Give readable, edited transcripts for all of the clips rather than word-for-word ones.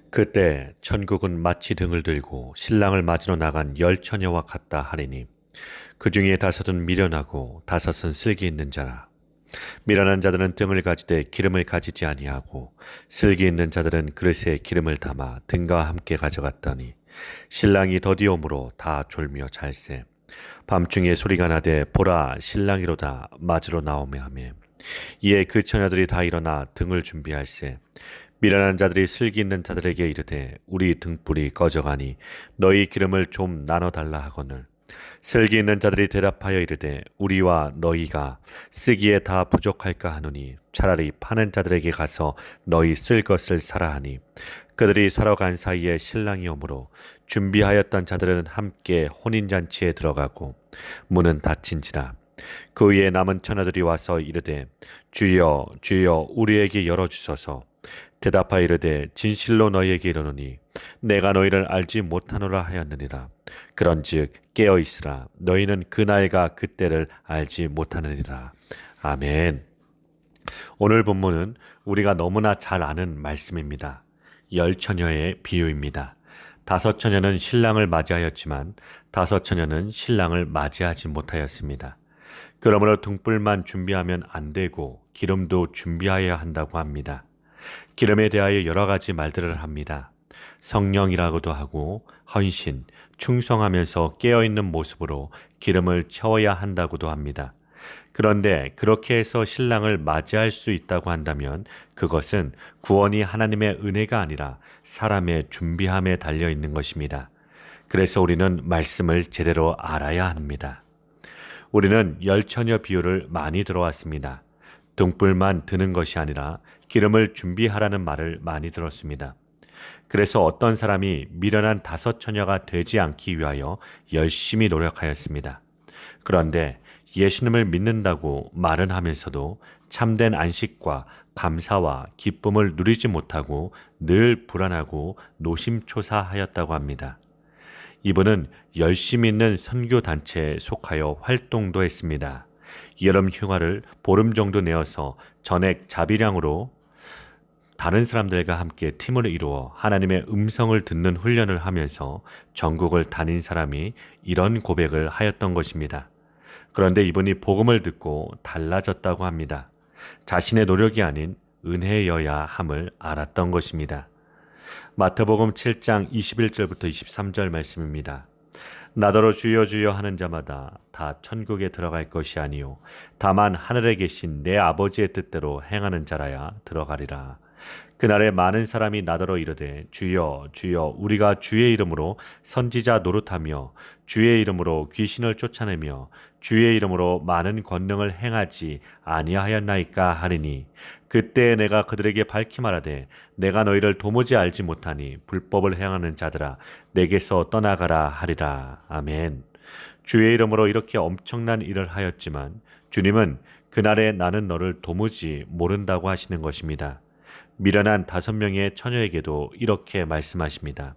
그때 천국은 마치 등을 들고 신랑을 맞으러 나간 열 처녀와 같다 하리니 그 중에 다섯은 미련하고 다섯은 슬기 있는 자라. 미련한 자들은 등을 가지되 기름을 가지지 아니하고 슬기 있는 자들은 그릇에 기름을 담아 등과 함께 가져갔더니 신랑이 더디옴으로 다 졸며 잘세. 밤중에 소리가 나되 보라 신랑이로다 맞으러 나오며 하며 이에 그 처녀들이 다 일어나 등을 준비할세. 미련한 자들이 슬기 있는 자들에게 이르되 우리 등불이 꺼져가니 너희 기름을 좀 나눠 달라 하거늘 슬기 있는 자들이 대답하여 이르되 우리와 너희가 쓰기에 다 부족할까 하노니 차라리 파는 자들에게 가서 너희 쓸 것을 사라 하니 그들이 사러 간 사이에 신랑이 오므로 준비하였던 자들은 함께 혼인잔치에 들어가고 문은 닫힌지라. 그 위에 남은 처녀들이 와서 이르되 주여 주여 우리에게 열어주소서. 대답하여 이르되 진실로 너희에게 이르노니 내가 너희를 알지 못하노라 하였느니라. 그런즉 깨어 있으라. 너희는 그날과 그때를 알지 못하느니라. 아멘. 오늘 본문은 우리가 너무나 잘 아는 말씀입니다. 열 처녀의 비유입니다. 다섯 처녀는 신랑을 맞이하였지만 다섯 처녀는 신랑을 맞이하지 못하였습니다. 그러므로 등불만 준비하면 안 되고 기름도 준비하여야 한다고 합니다. 기름에 대하여 여러 가지 말들을 합니다. 성령이라고도 하고 헌신, 충성하면서 깨어있는 모습으로 기름을 채워야 한다고도 합니다. 그런데 그렇게 해서 신랑을 맞이할 수 있다고 한다면 그것은 구원이 하나님의 은혜가 아니라 사람의 준비함에 달려 있는 것입니다. 그래서 우리는 말씀을 제대로 알아야 합니다. 우리는 열 처녀 비유를 많이 들어왔습니다. 등불만 드는 것이 아니라 기름을 준비하라는 말을 많이 들었습니다. 그래서 어떤 사람이 미련한 다섯 처녀가 되지 않기 위하여 열심히 노력하였습니다. 그런데 예수님을 믿는다고 말은 하면서도 참된 안식과 감사와 기쁨을 누리지 못하고 늘 불안하고 노심초사하였다고 합니다. 이분은 열심히 있는 선교단체에 속하여 활동도 했습니다. 여름 휴가를 보름 정도 내어서 전액 자비량으로 다른 사람들과 함께 팀을 이루어 하나님의 음성을 듣는 훈련을 하면서 전국을 다닌 사람이 이런 고백을 하였던 것입니다. 그런데 이분이 복음을 듣고 달라졌다고 합니다. 자신의 노력이 아닌 은혜여야 함을 알았던 것입니다. 마태복음 7장 21절부터 23절 말씀입니다. 나더러 주여 주여 하는 자마다 다 천국에 들어갈 것이 아니요 다만 하늘에 계신 내 아버지의 뜻대로 행하는 자라야 들어가리라. 그날에 많은 사람이 나더러 이르되 주여 주여 우리가 주의 이름으로 선지자 노릇하며 주의 이름으로 귀신을 쫓아내며 주의 이름으로 많은 권능을 행하지 아니하였나이까 하리니 그때 내가 그들에게 밝히 말하되 내가 너희를 도무지 알지 못하니 불법을 행하는 자들아 내게서 떠나가라 하리라. 아멘. 주의 이름으로 이렇게 엄청난 일을 하였지만 주님은 그날에 나는 너를 도무지 모른다고 하시는 것입니다. 미련한 5명의 처녀에게도 이렇게 말씀하십니다.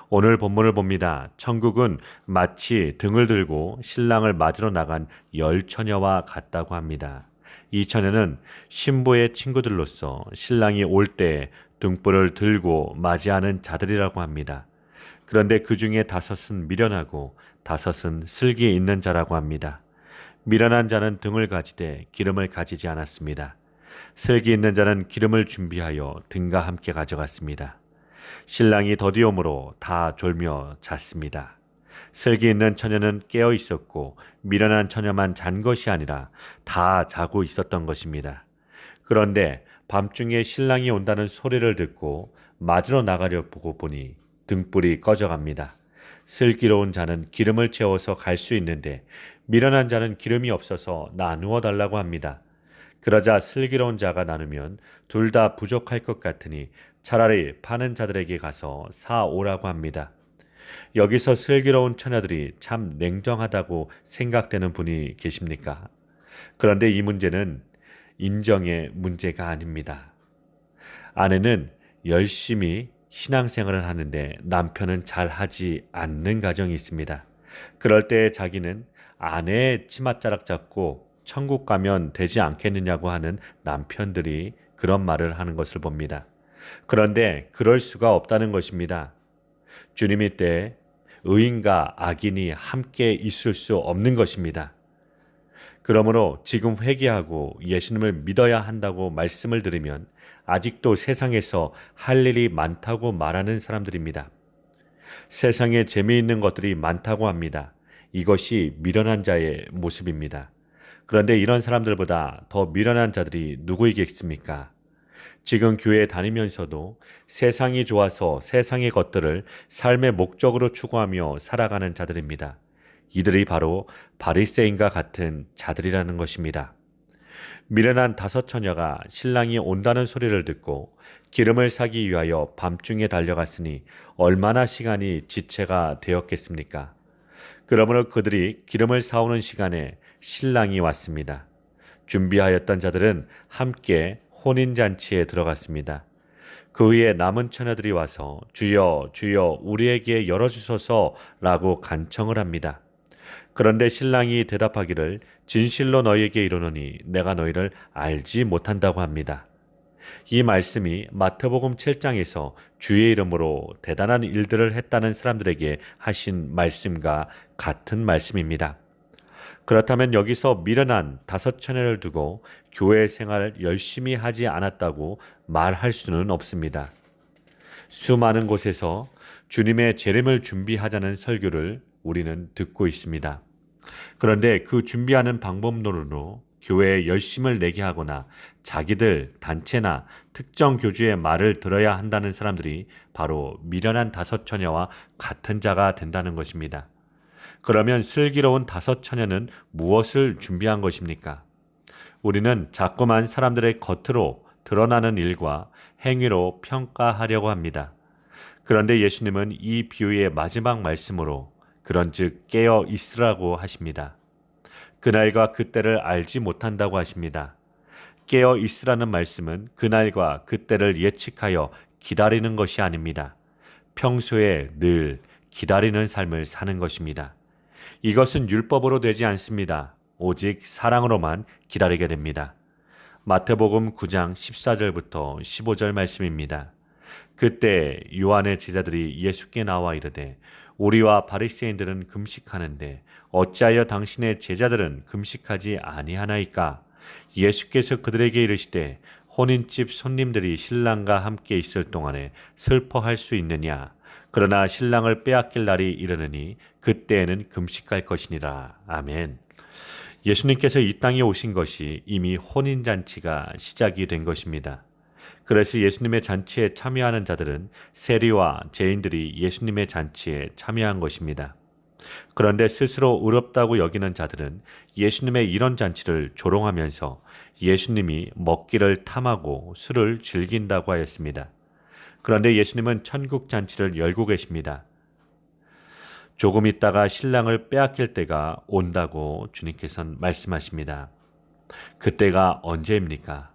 오늘 본문을 봅니다. 천국은 마치 등을 들고 신랑을 맞으러 나간 열 처녀와 같다고 합니다. 이 처녀는 신부의 친구들로서 신랑이 올 때 등불을 들고 맞이하는 자들이라고 합니다. 그런데 그 중에 다섯은 미련하고 다섯은 슬기 있는 자라고 합니다. 미련한 자는 등을 가지되 기름을 가지지 않았습니다. 슬기 있는 자는 기름을 준비하여 등과 함께 가져갔습니다. 신랑이 더디옴으로 다 졸며 잤습니다. 슬기 있는 처녀는 깨어 있었고 미련한 처녀만 잔 것이 아니라 다 자고 있었던 것입니다. 그런데 밤중에 신랑이 온다는 소리를 듣고 맞으러 나가려 보고 보니 등불이 꺼져갑니다. 슬기로운 자는 기름을 채워서 갈 수 있는데 미련한 자는 기름이 없어서 나누어 달라고 합니다. 그러자 슬기로운 자가 나누면 둘 다 부족할 것 같으니 차라리 파는 자들에게 가서 사오라고 합니다. 여기서 슬기로운 처녀들이 참 냉정하다고 생각되는 분이 계십니까? 그런데 이 문제는 인정의 문제가 아닙니다. 아내는 열심히 신앙생활을 하는데 남편은 잘 하지 않는 가정이 있습니다. 그럴 때 자기는 아내의 치맛자락 잡고 천국 가면 되지 않겠느냐고 하는 남편들이 그런 말을 하는 것을 봅니다. 그런데 그럴 수가 없다는 것입니다. 주님이 때 의인과 악인이 함께 있을 수 없는 것입니다. 그러므로 지금 회개하고 예수님을 믿어야 한다고 말씀을 드리면 아직도 세상에서 할 일이 많다고 말하는 사람들입니다. 세상에 재미있는 것들이 많다고 합니다. 이것이 미련한 자의 모습입니다. 그런데 이런 사람들보다 더 미련한 자들이 누구이겠습니까? 지금 교회에 다니면서도 세상이 좋아서 세상의 것들을 삶의 목적으로 추구하며 살아가는 자들입니다. 이들이 바로 바리새인과 같은 자들이라는 것입니다. 미련한 다섯 처녀가 신랑이 온다는 소리를 듣고 기름을 사기 위하여 밤중에 달려갔으니 얼마나 시간이 지체가 되었겠습니까? 그러므로 그들이 기름을 사오는 시간에 신랑이 왔습니다. 준비하였던 자들은 함께 혼인잔치에 들어갔습니다. 그 후에 남은 처녀들이 와서 주여 주여 우리에게 열어주소서라고 간청을 합니다. 그런데 신랑이 대답하기를 진실로 너희에게 이르노니 내가 너희를 알지 못한다고 합니다. 이 말씀이 마태복음 7장에서 주의 이름으로 대단한 일들을 했다는 사람들에게 하신 말씀과 같은 말씀입니다. 그렇다면 여기서 미련한 다섯 처녀를 두고 교회 생활을 열심히 하지 않았다고 말할 수는 없습니다. 수많은 곳에서 주님의 재림을 준비하자는 설교를 우리는 듣고 있습니다. 그런데 그 준비하는 방법론으로 교회에 열심을 내게 하거나 자기들 단체나 특정 교주의 말을 들어야 한다는 사람들이 바로 미련한 다섯 처녀와 같은 자가 된다는 것입니다. 그러면 슬기로운 다섯 처녀는 무엇을 준비한 것입니까? 우리는 자꾸만 사람들의 겉으로 드러나는 일과 행위로 평가하려고 합니다. 그런데 예수님은 이 비유의 마지막 말씀으로 그런즉 깨어 있으라고 하십니다. 그날과 그때를 알지 못한다고 하십니다. 깨어 있으라는 말씀은 그날과 그때를 예측하여 기다리는 것이 아닙니다. 평소에 늘 기다리는 삶을 사는 것입니다. 이것은 율법으로 되지 않습니다. 오직 사랑으로만 기다리게 됩니다. 마태복음 9장 14절부터 15절 말씀입니다. 그때 요한의 제자들이 예수께 나와 이르되 우리와 바리새인들은 금식하는데 어찌하여 당신의 제자들은 금식하지 아니하나이까? 예수께서 그들에게 이르시되 혼인집 손님들이 신랑과 함께 있을 동안에 슬퍼할 수 있느냐? 그러나 신랑을 빼앗길 날이 이르느니 그때에는 금식할 것이니라. 아멘. 예수님께서 이 땅에 오신 것이 이미 혼인잔치가 시작이 된 것입니다. 그래서 예수님의 잔치에 참여하는 자들은 세리와 죄인들이 예수님의 잔치에 참여한 것입니다. 그런데 스스로 의롭다고 여기는 자들은 예수님의 이런 잔치를 조롱하면서 예수님이 먹기를 탐하고 술을 즐긴다고 하였습니다. 그런데 예수님은 천국 잔치를 열고 계십니다. 조금 있다가 신랑을 빼앗길 때가 온다고 주님께서는 말씀하십니다. 그때가 언제입니까?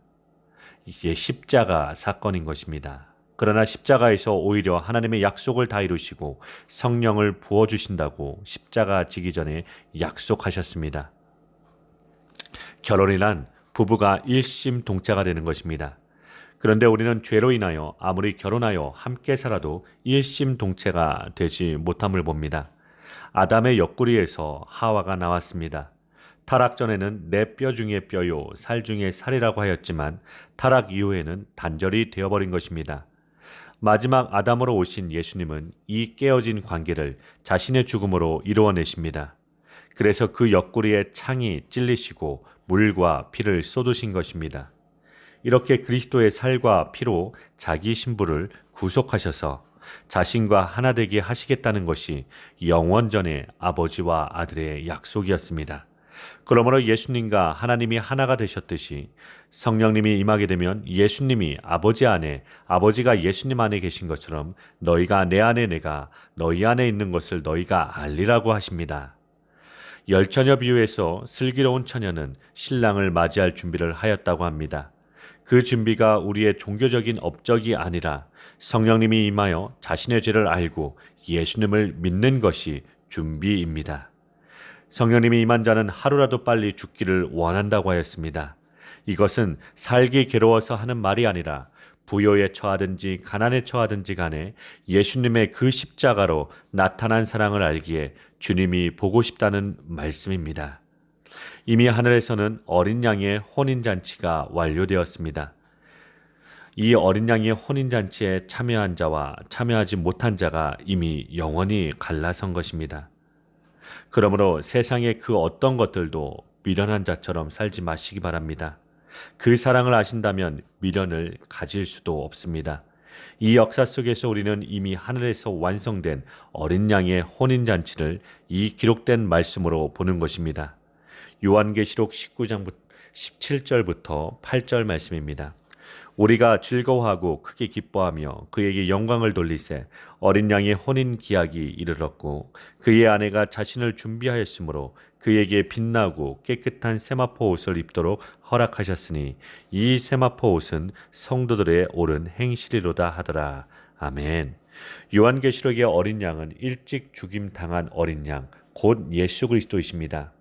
이게 십자가 사건인 것입니다. 그러나 십자가에서 오히려 하나님의 약속을 다 이루시고 성령을 부어주신다고 십자가 지기 전에 약속하셨습니다. 결혼이란 부부가 일심동체가 되는 것입니다. 그런데 우리는 죄로 인하여 아무리 결혼하여 함께 살아도 일심동체가 되지 못함을 봅니다. 아담의 옆구리에서 하와가 나왔습니다. 타락 전에는 내 뼈 중에 뼈요 살 중에 살이라고 하였지만 타락 이후에는 단절이 되어버린 것입니다. 마지막 아담으로 오신 예수님은 이 깨어진 관계를 자신의 죽음으로 이루어내십니다. 그래서 그 옆구리에 창이 찔리시고 물과 피를 쏟으신 것입니다. 이렇게 그리스도의 살과 피로 자기 신부를 구속하셔서 자신과 하나 되게 하시겠다는 것이 영원전의 아버지와 아들의 약속이었습니다. 그러므로 예수님과 하나님이 하나가 되셨듯이 성령님이 임하게 되면 예수님이 아버지 안에, 아버지가 예수님 안에 계신 것처럼 너희가 내 안에 내가 너희 안에 있는 것을 너희가 알리라고 하십니다. 열처녀 비유에서 슬기로운 처녀는 신랑을 맞이할 준비를 하였다고 합니다. 그 준비가 우리의 종교적인 업적이 아니라 성령님이 임하여 자신의 죄를 알고 예수님을 믿는 것이 준비입니다. 성령님이 임한 자는 하루라도 빨리 죽기를 원한다고 하였습니다. 이것은 살기 괴로워서 하는 말이 아니라 부요에 처하든지 가난에 처하든지 간에 예수님의 그 십자가로 나타난 사랑을 알기에 주님이 보고 싶다는 말씀입니다. 이미 하늘에서는 어린 양의 혼인잔치가 완료되었습니다. 이 어린 양의 혼인잔치에 참여한 자와 참여하지 못한 자가 이미 영원히 갈라선 것입니다. 그러므로 세상의 그 어떤 것들도 미련한 자처럼 살지 마시기 바랍니다. 그 사랑을 아신다면 미련을 가질 수도 없습니다. 이 역사 속에서 우리는 이미 하늘에서 완성된 어린 양의 혼인잔치를 이 기록된 말씀으로 보는 것입니다. 요한계시록 19장 17절부터 8절 말씀입니다. 우리가 즐거워하고 크게 기뻐하며 그에게 영광을 돌리세 어린 양의 혼인 기약이 이르렀고 그의 아내가 자신을 준비하였으므로 그에게 빛나고 깨끗한 세마포 옷을 입도록 허락하셨으니 이 세마포 옷은 성도들의 옳은 행실이로다 하더라. 아멘. 요한계시록의 어린 양은 일찍 죽임 당한 어린 양, 곧 예수 그리스도이십니다.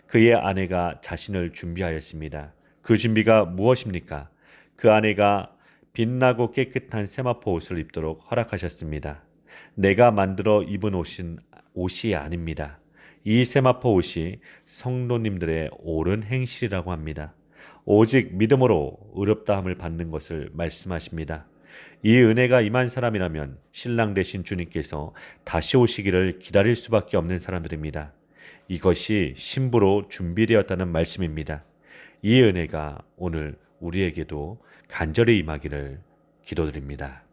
그의 아내가 자신을 준비하였습니다. 그 준비가 무엇입니까? 그 아내가 빛나고 깨끗한 세마포 옷을 입도록 허락하셨습니다. 내가 만들어 입은 옷이 아닙니다. 이 세마포 옷이 성도님들의 옳은 행실이라고 합니다. 오직 믿음으로 의롭다함을 받는 것을 말씀하십니다. 이 은혜가 임한 사람이라면 신랑 되신 주님께서 다시 오시기를 기다릴 수밖에 없는 사람들입니다. 이것이 신부로 준비되었다는 말씀입니다. 이 은혜가 오늘 우리에게도 간절히 임하기를 기도드립니다.